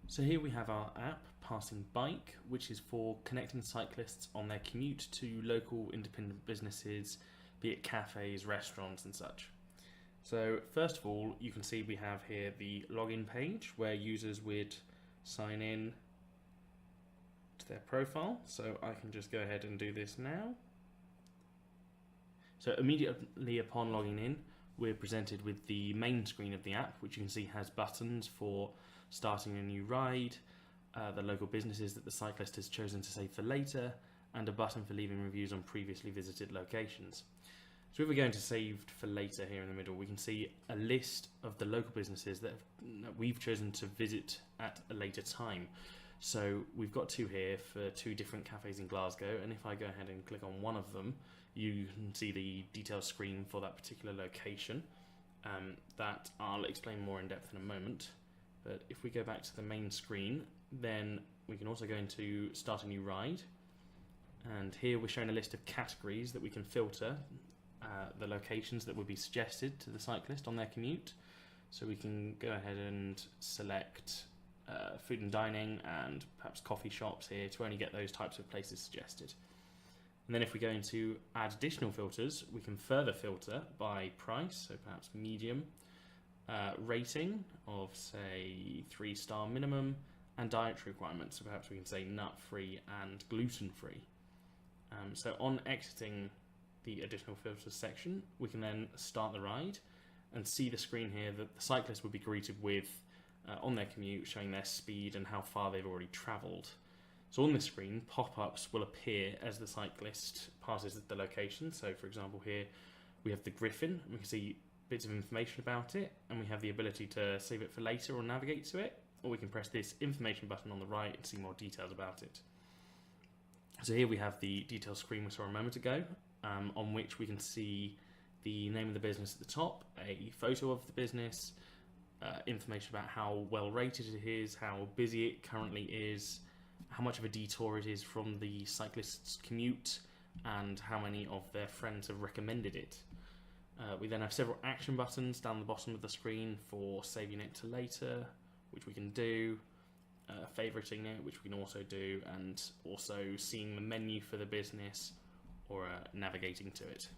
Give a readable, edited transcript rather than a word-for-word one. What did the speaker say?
So here we have our app, PassingBike, which is for connecting cyclists on their commute to local independent businesses, be it cafes, restaurants and such. So first of all, you can see we have here the login page where users would sign in to their profile. So I can just go ahead and do this now. So immediately upon logging in, we're presented with the main screen of the app, which you can see has buttons for starting a new ride, the local businesses that the cyclist has chosen to save for later, and a button for leaving reviews on previously visited locations. So if we're going to saved for later here in the middle, we can see a list of the local businesses that we've chosen to visit at a later time. So we've got two here for two different cafes in Glasgow, and if I go ahead and click on one of them, you can see the detailed screen for that particular location that I'll explain more in depth in a moment. But if we go back to the main screen, then we can also go into start a new ride, and here we're showing a list of categories that we can filter the locations that would be suggested to the cyclist on their commute. So we can go ahead and select food and dining and perhaps coffee shops here to only get those types of places suggested. And then if we go into add additional filters, we can further filter by price, so perhaps medium, rating of say 3-star minimum, and dietary requirements, so perhaps we can say nut-free and gluten-free. So on exiting the additional filters section, we can then start the ride and see the screen here that the cyclist would be greeted with on their commute, showing their speed and how far they've already travelled. So on this screen, pop-ups will appear as the cyclist passes the location. So for example here we have the Griffin, and we can see bits of information about it, and we have the ability to save it for later or navigate to it, or we can press this information button on the right and see more details about it. So here we have the details screen we saw a moment ago, on which we can see the name of the business at the top, a photo of the business, information about how well rated it is, how busy it currently is, how much of a detour it is from the cyclist's commute, and how many of their friends have recommended it. We then have several action buttons down the bottom of the screen for saving it to later, which we can do, favoriting it, which we can also do, and also seeing the menu for the business or navigating to it.